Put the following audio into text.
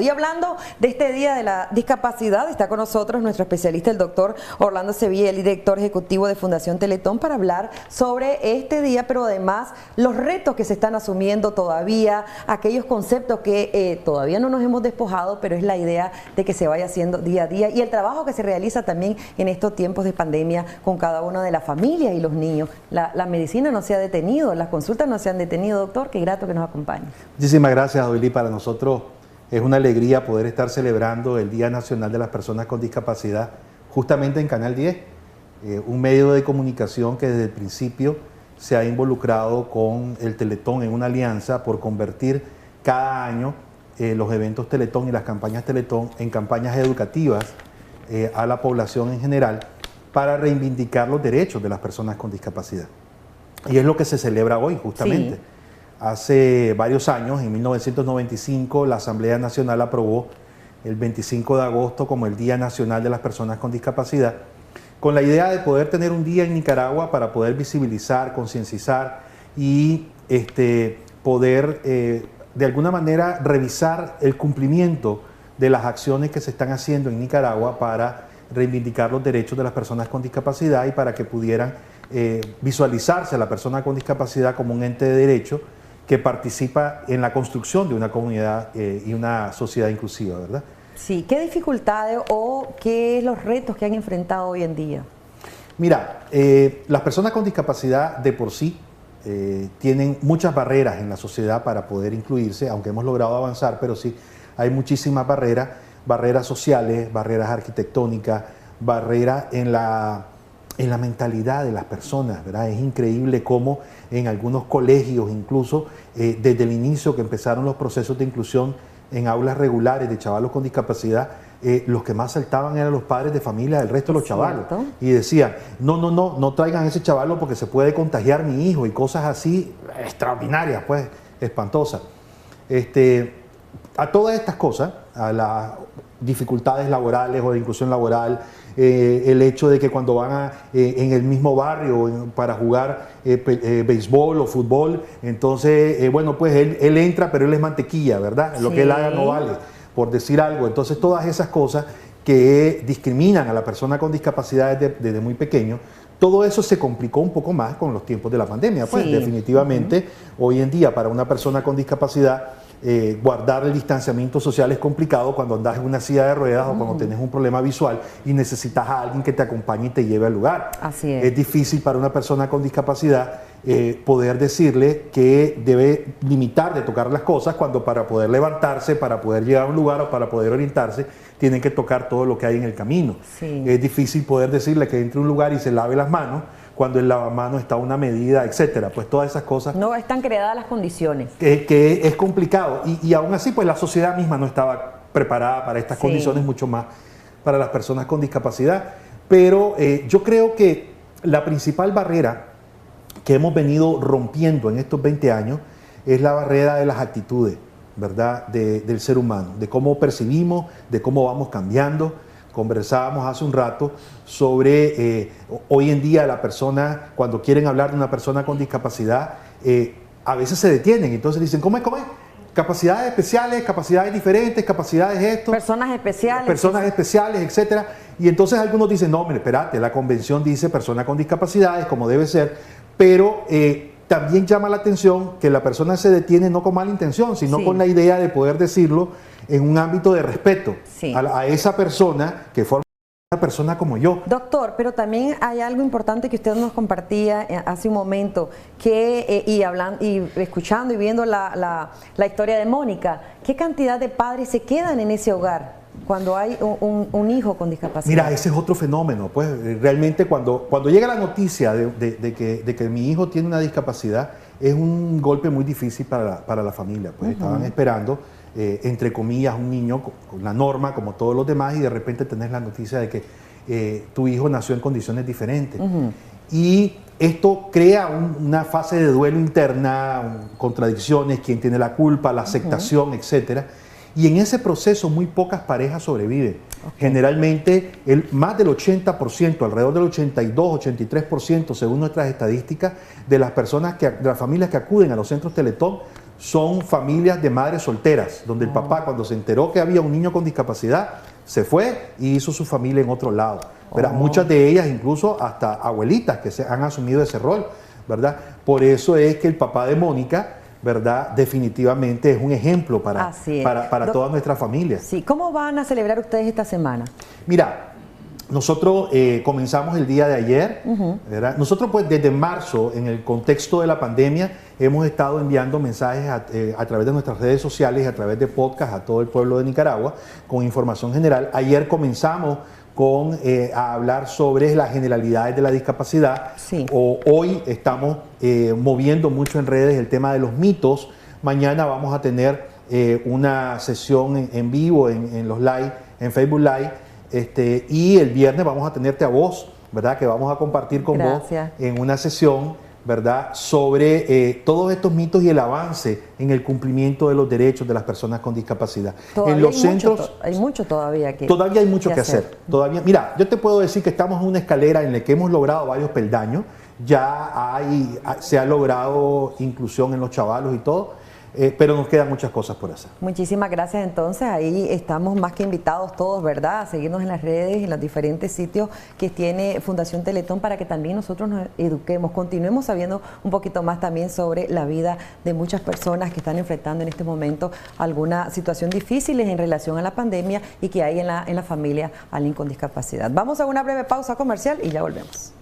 Y hablando de este Día de la Discapacidad, está con nosotros nuestro especialista, el doctor Orlando Sevilla, el director ejecutivo de Fundación Teletón, para hablar sobre este día, pero además los retos que se están asumiendo todavía, aquellos conceptos que todavía no nos hemos despojado, pero es la idea de que se vaya haciendo día a día, y el trabajo que se realiza también en estos tiempos de pandemia con cada una de las familias y los niños. La medicina no se ha detenido, las consultas no se han detenido, doctor. Qué grato que nos acompañe. Muchísimas gracias, Doily. Para nosotros es una alegría poder estar celebrando el Día Nacional de las Personas con Discapacidad justamente en Canal 10, un medio de comunicación que desde el principio se ha involucrado con el Teletón en una alianza por convertir cada año los eventos Teletón y las campañas Teletón en campañas educativas a la población en general para reivindicar los derechos de las personas con discapacidad. Y es lo que se celebra hoy justamente. Sí. Hace varios años, en 1995, la Asamblea Nacional aprobó el 25 de agosto como el Día Nacional de las Personas con Discapacidad, con la idea de poder tener un día en Nicaragua para poder visibilizar, concienciar y poder de alguna manera revisar el cumplimiento de las acciones que se están haciendo en Nicaragua para reivindicar los derechos de las personas con discapacidad y para que pudieran visualizarse a la persona con discapacidad como un ente de derecho que participa en la construcción de una comunidad y una sociedad inclusiva, ¿verdad? Sí, ¿qué dificultades o qué los retos que han enfrentado hoy en día? Mira, las personas con discapacidad de por sí tienen muchas barreras en la sociedad para poder incluirse, aunque hemos logrado avanzar, pero sí hay muchísimas barreras sociales, barreras arquitectónicas, barreras en la mentalidad de las personas, ¿verdad? Es increíble cómo en algunos colegios, incluso desde el inicio que empezaron los procesos de inclusión en aulas regulares de chavalos con discapacidad, los que más saltaban eran los padres de familia del resto de los chavalos. Y decían, no traigan ese chavalo porque se puede contagiar mi hijo y cosas así extraordinarias, pues, espantosas. A todas estas cosas, a las dificultades laborales o de inclusión laboral, el hecho de que cuando van en el mismo barrio para jugar béisbol o fútbol, entonces, bueno, pues él entra, pero él es mantequilla, ¿verdad? Sí. Lo que él haga no vale, por decir algo. Entonces, todas esas cosas que discriminan a la persona con discapacidad desde muy pequeño, todo eso se complicó un poco más con los tiempos de la pandemia. Pues, sí. Definitivamente, hoy en día, para una persona con discapacidad, guardar el distanciamiento social es complicado cuando andas en una silla de ruedas o cuando tienes un problema visual y necesitas a alguien que te acompañe y te lleve al lugar. Así es. Es difícil para una persona con discapacidad poder decirle que debe limitar de tocar las cosas cuando para poder levantarse, para poder llegar a un lugar o para poder orientarse, tienen que tocar todo lo que hay en el camino. Sí. Es difícil poder decirle que entre a un lugar y se lave las manos cuando el lavamanos está a una medida, etcétera. Pues todas esas cosas. No están creadas las condiciones. Que es complicado. Y aún así, pues la sociedad misma no estaba preparada para estas condiciones, mucho más para las personas con discapacidad. Pero yo creo que la principal barrera que hemos venido rompiendo en estos 20 años es la barrera de las actitudes, ¿verdad? Del ser humano, de cómo percibimos, de cómo vamos cambiando. Conversábamos hace un rato sobre hoy en día la persona, cuando quieren hablar de una persona con discapacidad, a veces se detienen, entonces dicen, ¿cómo es? Capacidades especiales, capacidades diferentes, capacidades esto. Personas especiales. Personas especiales, etcétera. Y entonces algunos dicen, no, mire, espérate, la convención dice persona con discapacidades, como debe ser, pero también llama la atención que la persona se detiene no con mala intención, sino con la idea de poder decirlo en un ámbito de respeto a esa persona que forma una persona como yo. Doctor, pero también hay algo importante que usted nos compartía hace un momento, que y escuchando y viendo la historia de Mónica, ¿qué cantidad de padres se quedan en ese hogar cuando hay un hijo con discapacidad? Mira, ese es otro fenómeno. Pues realmente cuando llega la noticia de que mi hijo tiene una discapacidad, es un golpe muy difícil para la familia. Pues estaban esperando, entre comillas, un niño con la norma como todos los demás y de repente tenés la noticia de que tu hijo nació en condiciones diferentes. Y esto crea una fase de duelo interna, contradicciones, quién tiene la culpa, la aceptación, etcétera. Y en ese proceso muy pocas parejas sobreviven. Generalmente más del 80%, alrededor del 82-83%, según nuestras estadísticas, de las personas, de las familias que acuden a los centros Teletón, son familias de madres solteras, donde el papá, cuando se enteró que había un niño con discapacidad, se fue y hizo su familia en otro lado, ¿verdad? Muchas de ellas incluso hasta abuelitas que se han asumido ese rol, ¿verdad? Por eso es que el papá de Mónica, ¿verdad? Definitivamente es un ejemplo para todas nuestras familias. Sí, ¿cómo van a celebrar ustedes esta semana? Mira, nosotros comenzamos el día de ayer, ¿verdad? Nosotros pues desde marzo, en el contexto de la pandemia, hemos estado enviando mensajes a través de nuestras redes sociales y a través de podcast a todo el pueblo de Nicaragua con información general. Ayer comenzamos a hablar sobre las generalidades de la discapacidad. Sí. Hoy estamos moviendo mucho en redes el tema de los mitos. Mañana vamos a tener una sesión en vivo en los live, en Facebook Live. Y el viernes vamos a tenerte a vos, ¿verdad? Que vamos a compartir con vos en una sesión, ¿verdad? Sobre todos estos mitos y el avance en el cumplimiento de los derechos de las personas con discapacidad. En los centros hay mucho todavía que Todavía hay mucho que hacer. Todavía, mira, yo te puedo decir que estamos en una escalera en la que hemos logrado varios peldaños. Ya se ha logrado inclusión en los chavalos y todo. Pero nos quedan muchas cosas por hacer. Muchísimas gracias. Entonces, ahí estamos más que invitados todos, ¿verdad? A seguirnos en las redes, en los diferentes sitios que tiene Fundación Teletón para que también nosotros nos eduquemos, continuemos sabiendo un poquito más también sobre la vida de muchas personas que están enfrentando en este momento alguna situación difícil en relación a la pandemia y que hay en la familia alguien con discapacidad. Vamos a una breve pausa comercial y ya volvemos.